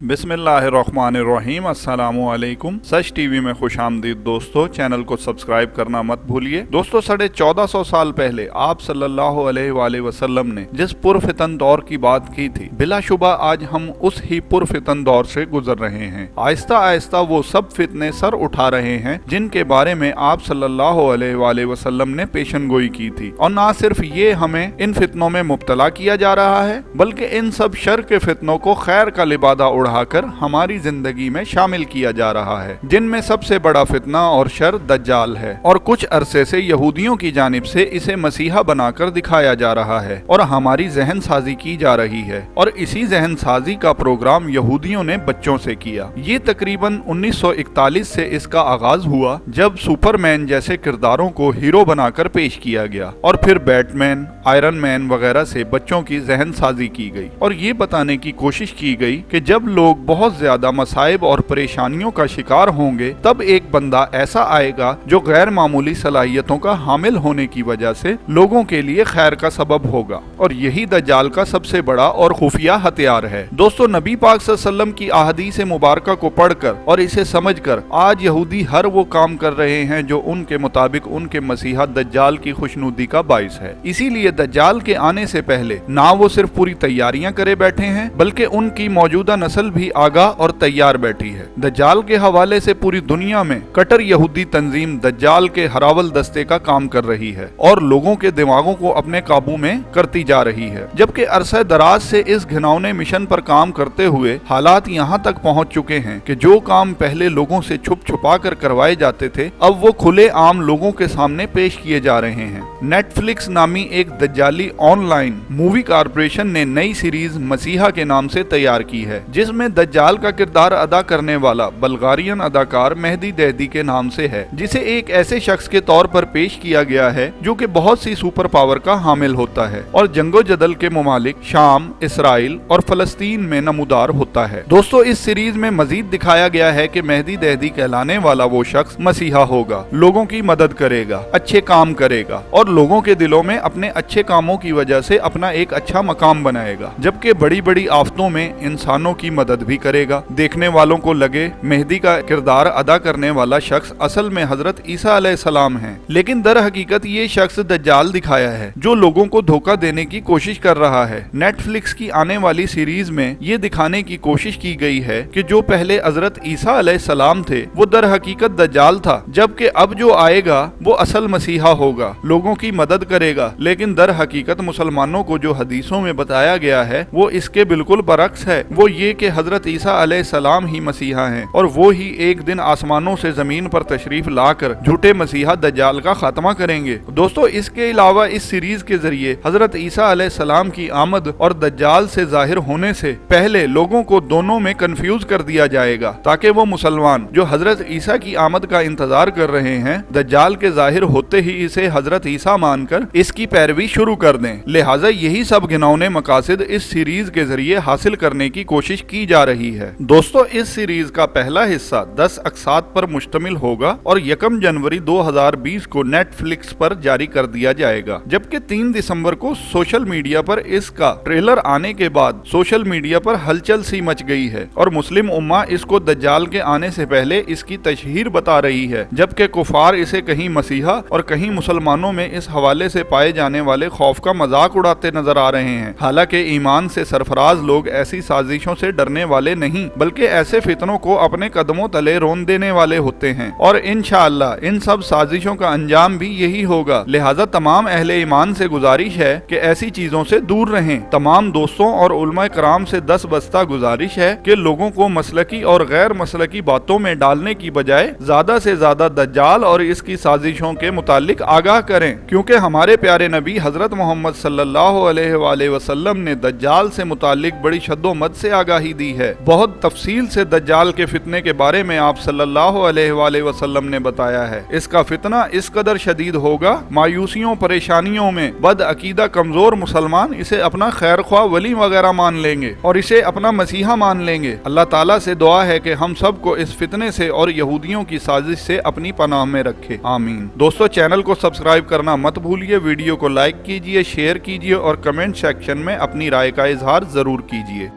बिस्मिल्लाहिर्रहमानिर्रहीम अस्सलामु अलैकुम। सच टीवी में खुश आमदीद दोस्तों। चैनल को सब्सक्राइब करना मत भूलिए। दोस्तों 1450 साल पहले आप सल्लल्लाहु अलैहि वसल्लम ने जिस पुरफितन दौर की बात की थी, बिलाशुबा आज हम उस ही पुरफितन दौर से गुजर रहे हैं। आहिस्ता आहिस्ता वो सब फितने सर उठा रहे हैं जिनके बारे में आप सल्लल्लाहु अलैहि वसल्लम ने पेशन गोई की थी। और ना सिर्फ ये हमें इन फितनों में मुब्तला किया जा रहा है, बल्कि इन सब शर के फितनों को खैर का लिबादा उड़ाकर हमारी जिंदगी में शामिल किया जा रहा है, जिनमें सबसे बड़ा फितना और शर दज्जाल है। और कुछ अरसे से यहूदियों की जानिब से इसे मसीहा बनाकर दिखाया जा रहा है और हमारी जहन साजी की जा रही है। और इसी जहन साजी का प्रोग्राम यहूदियों ने बच्चों से किया। ये तकरीबन 1941 से इसका आगाज हुआ, जब सुपरमैन जैसे किरदारों को हीरो बनाकर पेश किया गया और फिर बैटमैन, आयरन मैन वगैरह से बच्चों की जहन साजी की गई और ये बताने की कोशिश की गई कि जब लोग बहुत ज्यादा मसाइब और परेशानियों का शिकार होंगे, तब एक बंदा ऐसा आएगा जो गैर मामूली सलाहियतों का हामिल होने की वजह से लोगों के लिए खैर का सबब होगा। और यही दज्जाल का सबसे बड़ा और खुफिया हथियार है। दोस्तों नबी पाक सल्लल्लाहु अलैहि वसल्लम की अहादीस मुबारका को पढ़कर और इसे समझकर आज यहूदी हर वो काम कर रहे हैं जो उनके मुताबिक उनके मसीहा दज्जाल की खुशनुदी का बाइस है। इसीलिए दज्जाल के आने से पहले ना वो सिर्फ पूरी तैयारियां करे बैठे हैं, बल्कि उनकी मौजूदा नस्ल भी आगाह और तैयार बैठी है। दज्जाल के हवाले से पूरी दुनिया में कट्टर यहूदी तंजीम दज्जाल के हरावल दस्ते का काम कर रही है और लोगों के दिमागों को अपने काबू में करती जा रही है। जबकि अरसा दराज से इस घिनौने मिशन पर काम करते हुए हालात यहाँ तक पहुँच चुके हैं कि जो काम पहले लोगों से छुप छुपा कर करवाए जाते थे, अब वो खुले आम लोगों के सामने पेश किए जा रहे हैं। नेटफ्लिक्स नामी एक दज्जाली ऑनलाइन मूवी कारपोरेशन ने नई सीरीज मसीहा के नाम से तैयार की है, जिसमें दज्जाल का किरदार अदा करने वाला बल्गारियन अदाकार मेहदी दहदी के नाम से है, जिसे एक ऐसे शख्स के तौर पर पेश किया गया है जो कि बहुत सी सुपर पावर का हामिल होता है और जंगो जदल के मुमालिक शाम, इसराइल और फलस्तीन में नमूदार होता है। दोस्तों इस सीरीज में मजीद दिखाया गया है कि मेहदी दहदी कहलाने वाला वो शख्स मसीहा होगा, लोगों की मदद करेगा, अच्छे काम करेगा और लोगों के दिलों में अपने अच्छे कामों की वजह से अपना एक अच्छा मकाम बनाएगा, जबकि बड़ी बड़ी आफतों में इंसानों की मदद भी करेगा। देखने वालों को लगे मेहदी का किरदार अदा करने वाला शख्स असल में हजरत ईसा अलैहिस्सलाम है, लेकिन दर हकीकत ये शख्स दज्जाल दिखाया है जो लोगों को धोखा देने की कोशिश कर रहा है। नेटफ्लिक्स की आने वाली सीरीज में ये दिखाने की कोशिश की गई है कि जो पहले हजरत ईसा अलैहिस्सलाम थे वो दर हकीकत दज्जाल था, जबकि अब जो आएगा वो असल मसीहा होगा, लोगों की मदद करेगा। लेकिन दर हकीकत मुसलमानों को जो हदीसों में बताया गया है वो इसके बिल्कुल बरक्स है। वो ये कि हजरत ईसा अलैहिस्सलाम ही मसीहा हैं और वो ही एक दिन आसमानों से जमीन पर तशरीफ लाकर झूठे मसीहा दज्जाल का खात्मा करेंगे। दोस्तों इसके अलावा इस सीरीज के जरिए हजरत ईसा अलैहिस्सलाम की आमद और दज्जाल से जाहिर होने से पहले लोगों को दोनों में कंफ्यूज कर दिया जाएगा, ताकि वो मुसलमान जो हजरत ईसा की आमद का इंतजार कर रहे हैं, दज्जाल के जाहिर होते ही इसे हजरत ईसा मानकर इसकी पैरवी शुरू कर दें। लिहाजा यही सब घिनौने मकासद इस सीरीज के जरिए हासिल करने की कोशिश की जा रही है। दोस्तों इस सीरीज का पहला हिस्सा 10 अक़सात पर मुश्तमिल होगा और 1 जनवरी 2020 को नेटफ्लिक्स पर जारी कर दिया जाएगा, जबकि 3 दिसंबर को सोशल मीडिया पर इसका ट्रेलर आने के बाद सोशल मीडिया पर हलचल सी मच गई है और मुस्लिम उम्मा इसको दज्जाल के आने से पहले इसकी तशहीर बता रही है, जबकि कुफार इसे कहीं मसीहा और कहीं मुसलमानों में इस हवाले से पाए जाने वाले खौफ का मजाक उड़ाते नजर आ रहे हैं। हालांकि ईमान से सरफराज लोग ऐसी साजिशों से डरने वाले नहीं, बल्कि ऐसे फितनों को अपने कदमों तले रोन देने वाले होते हैं और इंशाअल्लाह इन सब साजिशों का अंजाम भी यही होगा। लिहाजा तमाम अहले ईमान से गुजारिश है कि ऐसी चीजों से दूर रहें। तमाम दोस्तों और उलमा कराम से 10 बस्ता गुजारिश है कि लोगों को मसलकी और गैर मसलकी बातों में डालने की बजाय ज्यादा से ज्यादा दज्जाल और इसकी साजिशों के मुतालिक आगाह करें, क्योंकि हमारे प्यारे नबी हजरत मोहम्मद सल्लल्लाहु अलैहि वसल्लम ने दज्जाल से मुतालिक बड़ी शद्दोमत से आगाही दी है। बहुत तफसील से दज्जाल के फितने के बारे में आप सल्लल्लाहु अलैहि वसल्लम ने बताया है। इसका फितना इस कदर शदीद होगा, मायूसियों परेशानियों में बद अकीदा कमजोर मुसलमान इसे अपना खैर ख्वाह वली वगैरह मान लेंगे और इसे अपना मसीहा मान लेंगे। अल्लाह ताला से दुआ है कि हम सब को इस फितने से और यहूदियों की साजिश से अपनी पनाह में रखे, आमीन। दोस्तों चैनल को सब्सक्राइब करना मत भूलिए, वीडियो को लाइक कीजिए, शेयर कीजिए और कमेंट सेक्शन में अपनी राय का इजहार जरूर कीजिए।